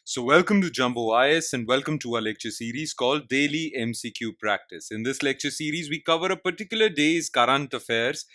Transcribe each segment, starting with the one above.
So, welcome to Jumbo IS and welcome to our lecture series called Daily MCQ Practice. In this lecture series, we cover a particular day's current affairs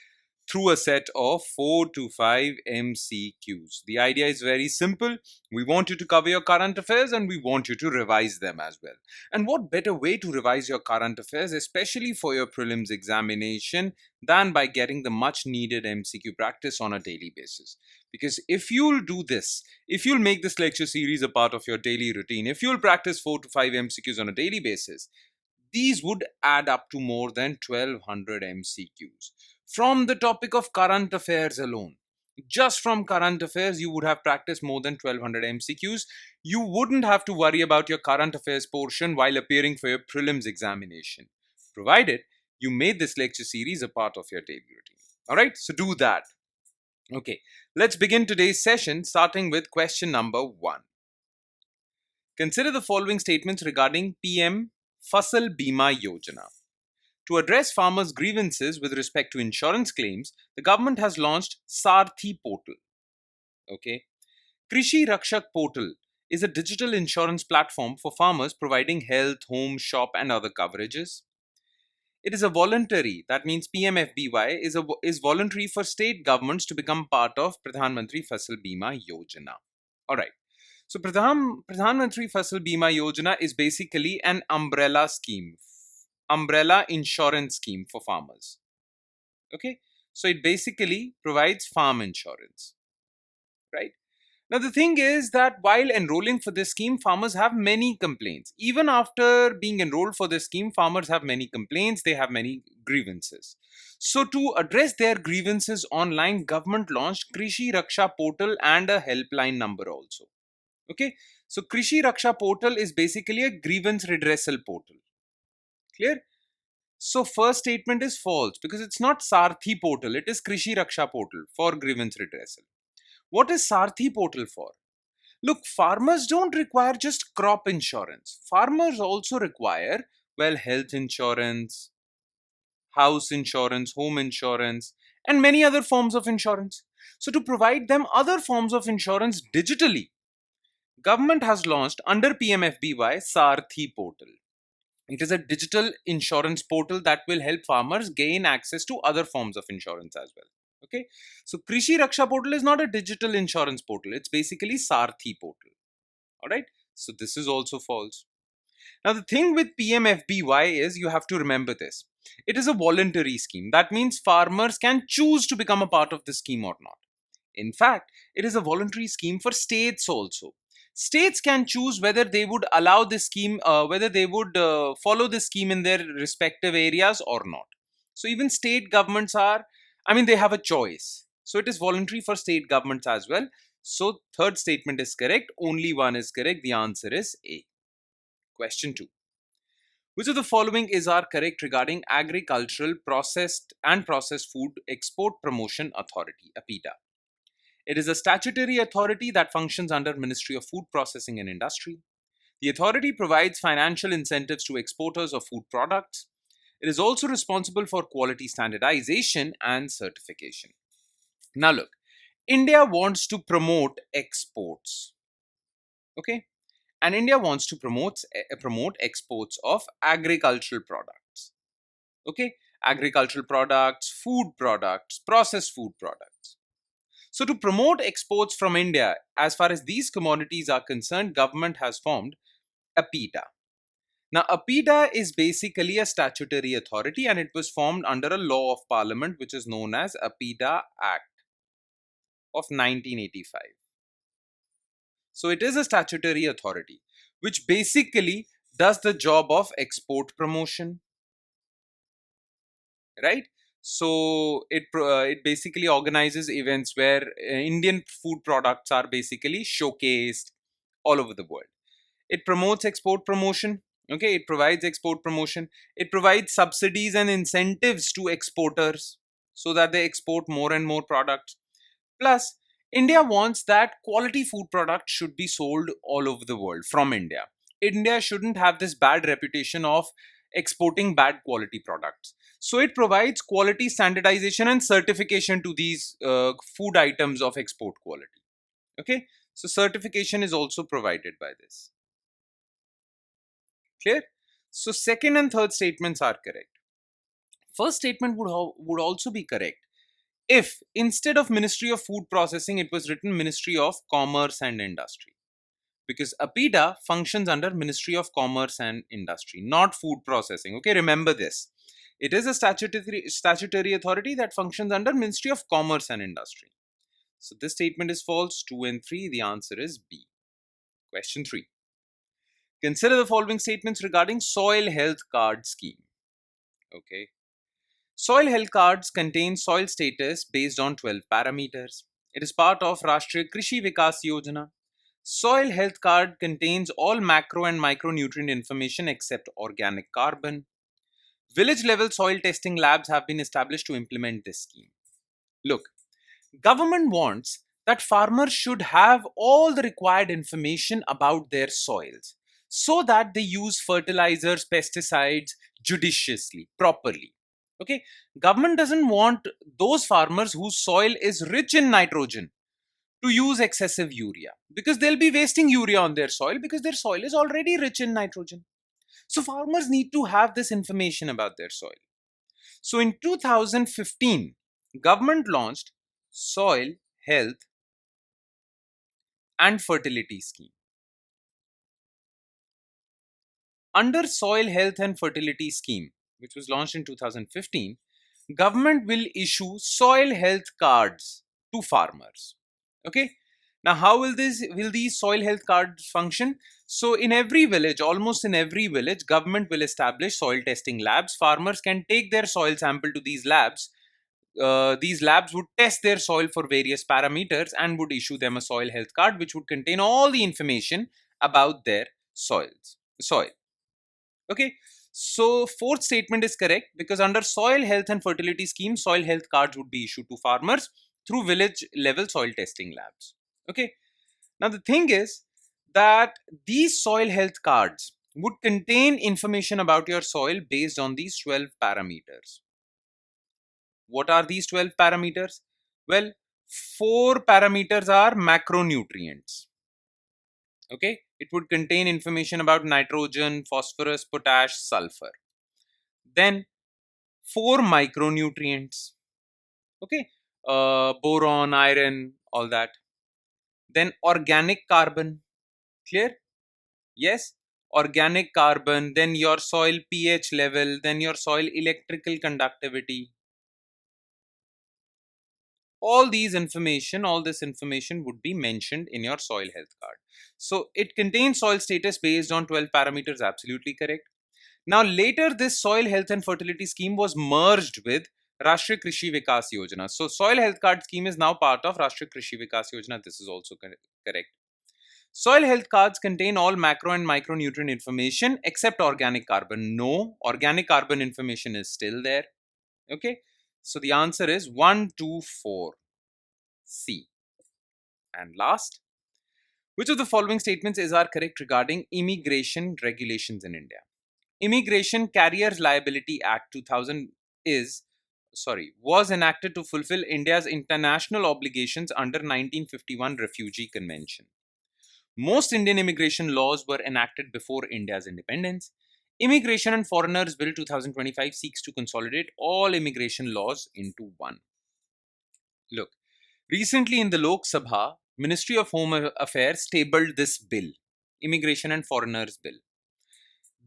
through a set of 4 to 5 MCQs. The idea is very simple. We want you to cover your current affairs and we want you to revise them as well. And what better way to revise your current affairs, especially for your prelims examination, than by getting the much needed MCQ practice on a daily basis? Because if you'll do this, if you'll make this lecture series a part of your daily routine, if you'll practice 4 to 5 MCQs on a daily basis, these would add up to more than 1200 MCQs. From the topic of current affairs alone, just from current affairs, you would have practiced more than 1200 MCQs. You wouldn't have to worry about your current affairs portion while appearing for your prelims examination, provided you made this lecture series a part of your daily routine. Alright, so do that. Okay, let's begin today's session starting with question number 1. Consider the following statements regarding PM Fasal Bima Yojana. To address farmers' grievances with respect to insurance claims, the government has launched Sarthi Portal. Okay. Krishi Rakshak Portal is a digital insurance platform for farmers providing health, home, shop and other coverages. It is a voluntary, that means PMFBY is voluntary for state governments to become part of Pradhan Mantri Fasal Bima Yojana. Alright. So Pradhan Mantri Fasal Bima Yojana is basically an umbrella insurance scheme for farmers. Okay, so it basically provides farm insurance, right? Now the thing is that while enrolling for this scheme, farmers have many complaints. Even after being enrolled for this scheme, farmers have many complaints, they have many grievances. So to address their grievances online, government launched Krishi Raksha Portal and a helpline number also. Okay, so Krishi Raksha Portal is basically a grievance redressal portal. Clear? So first statement is false because it's not Sarthi Portal, it is Krishi Raksha Portal for grievance redressal. What is Sarthi Portal for? Look, farmers don't require just crop insurance. Farmers also require, well, health insurance, house insurance, home insurance, and many other forms of insurance. So to provide them other forms of insurance digitally, government has launched under PMFBY Sarthi Portal. It is a digital insurance portal that will help farmers gain access to other forms of insurance as well. Okay, so Krishi Raksha Portal is not a digital insurance portal, it's basically Sarthi Portal. Alright, so this is also false. Now the thing with PMFBY is you have to remember this. It is a voluntary scheme. That means farmers can choose to become a part of the scheme or not. In fact, it is a voluntary scheme for states also. States can choose whether they would allow this scheme, whether they would follow this scheme in their respective areas or not. So even state governments they have a choice. So it is voluntary for state governments as well. So third statement is correct. Only one is correct. The answer is A. Question 2. Which of the following is correct regarding Agricultural Processed Food Export Promotion Authority, APEDA? It is a statutory authority that functions under Ministry of Food Processing and Industry. The authority provides financial incentives to exporters of food products. It is also responsible for quality standardization and certification. Now look, India wants to promote exports. Okay? And India wants to promote exports of agricultural products. Okay? Agricultural products, food products, processed food products. So to promote exports from India, as far as these commodities are concerned, government has formed APEDA. Now APEDA is basically a statutory authority and it was formed under a law of parliament which is known as APEDA Act of 1985. So it is a statutory authority which basically does the job of export promotion, right? So it basically organizes events where Indian food products are basically showcased all over the world. It promotes export promotion. Okay, it provides export promotion. It provides subsidies and incentives to exporters so that they export more and more products. Plus, India wants that quality food products should be sold all over the world from India. India shouldn't have this bad reputation of exporting bad quality products. So it provides quality standardization and certification to these food items of export quality. Okay, So certification is also provided by this. Clear? So second and third statements are correct. First statement would also be correct if instead of Ministry of Food Processing, it was written Ministry of Commerce and Industry. Because APEDA functions under Ministry of Commerce and Industry, not food processing. Okay, remember this. It is a statutory authority that functions under Ministry of Commerce and Industry. So this statement is false. 2 and 3, the answer is B. Question 3. Consider the following statements regarding Soil Health Card Scheme. Okay. Soil health cards contain soil status based on 12 parameters. It is part of Rashtriya Krishi Vikas Yojana. Soil health card contains all macro and micronutrient information except organic carbon. Village level soil testing labs have been established to implement this scheme. Look, government wants that farmers should have all the required information about their soils so that they use fertilizers, pesticides judiciously, properly. Okay, government doesn't want those farmers whose soil is rich in nitrogen to use excessive urea, because they'll be wasting urea on their soil because their soil is already rich in nitrogen. So farmers need to have this information about their soil. So in 2015, government launched Soil Health and Fertility Scheme. Under Soil Health and Fertility Scheme, which was launched in 2015, government will issue soil health cards to farmers. Okay. Now, how will these soil health cards function? So, in every village, almost in every village, government will establish soil testing labs. Farmers can take their soil sample to these labs. These labs would test their soil for various parameters and would issue them a soil health card, which would contain all the information about their soil. Okay, so fourth statement is correct because under soil health and fertility scheme, soil health cards would be issued to farmers through village level soil testing labs. Okay, now the thing is that these soil health cards would contain information about your soil based on these 12 parameters. What are these 12 parameters? Well, 4 parameters are macronutrients. Okay, it would contain information about nitrogen, phosphorus, potash, sulfur. Then 4 micronutrients. Okay, boron, iron, all that. Then organic carbon. Clear? Yes, organic carbon. Then your soil pH level. Then your soil electrical conductivity. All this information would be mentioned in your soil health card. So it contains soil status based on 12 parameters. Absolutely correct. Now later this soil health and fertility scheme was merged with Rashtriya Krishi Vikas Yojana. So soil health card scheme is now part of Rashtriya Krishi Vikas Yojana. This is also correct. Soil health cards contain all macro and micronutrient information except organic carbon. No, organic carbon information is still there. Okay. So the answer is 1, 2, 4. C. And last, which of the following statements is are correct regarding immigration regulations in India? Immigration Carriers Liability Act 2000 was enacted to fulfill India's international obligations under 1951 Refugee Convention. Most Indian immigration laws were enacted before India's independence. Immigration and Foreigners Bill 2025 seeks to consolidate all immigration laws into one. Look, recently in the Lok Sabha, Ministry of Home Affairs tabled this bill, Immigration and Foreigners Bill.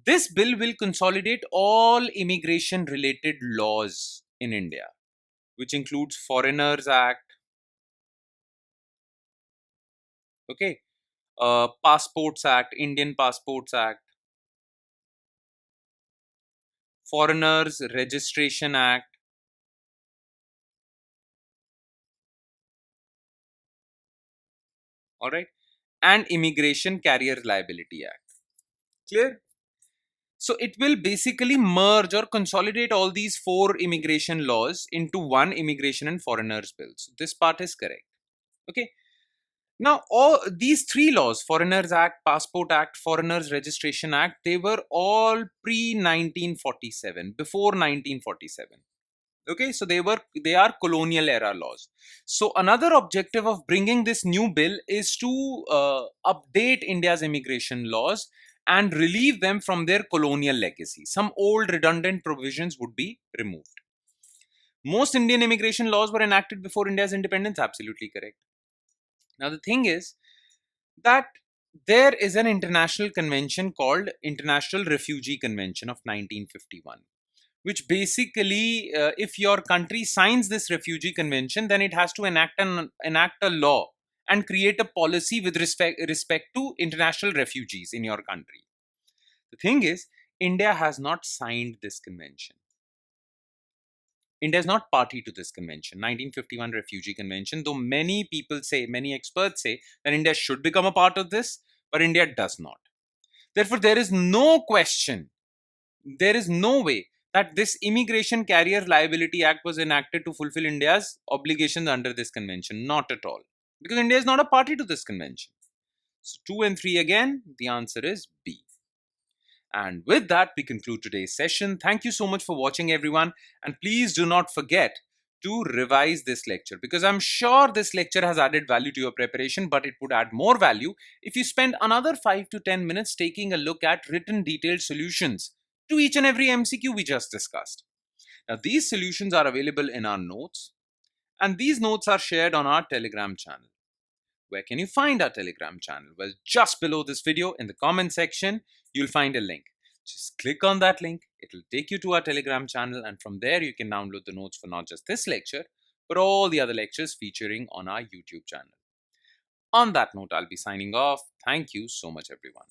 This bill will consolidate all immigration related laws in India, which includes Foreigners Act, okay, Passports Act, Indian Passports Act, Foreigners Registration Act, all right, and Immigration Carrier Liability Act. Clear? So it will basically merge or consolidate all these 4 immigration laws into one immigration and foreigners bill. So this part is correct. Okay. Now, all these 3 laws, Foreigners Act, Passport Act, Foreigners Registration Act, they were all pre 1947, before 1947. Okay, so they are colonial era laws. So another objective of bringing this new bill is to update India's immigration laws and relieve them from their colonial legacy. Some old redundant provisions would be removed. Most Indian immigration laws were enacted before India's independence. Absolutely correct. Now the thing is that there is an international convention called International Refugee Convention of 1951, which basically, if your country signs this refugee convention, then it has to enact a law and create a policy with respect to international refugees in your country. The thing is, India has not signed this convention. India is not party to this convention, 1951 Refugee Convention, though many people say, many experts say that India should become a part of this, but India does not. Therefore, there is no question, there is no way that this Immigration Carrier Liability Act was enacted to fulfill India's obligations under this convention. Not at all. Because India is not a party to this convention. So 2 and 3 again, the answer is B. And with that, we conclude today's session. Thank you so much for watching, everyone. And please do not forget to revise this lecture, because I'm sure this lecture has added value to your preparation, but it would add more value if you spend another 5 to 10 minutes taking a look at written detailed solutions to each and every MCQ we just discussed. Now, these solutions are available in our notes, and these notes are shared on our Telegram channel. Where can you find our Telegram channel? Well, just below this video in the comment section, you'll find a link. Just click on that link. It'll take you to our Telegram channel, and from there you can download the notes for not just this lecture, but all the other lectures featuring on our YouTube channel. On that note, I'll be signing off. Thank you so much, everyone.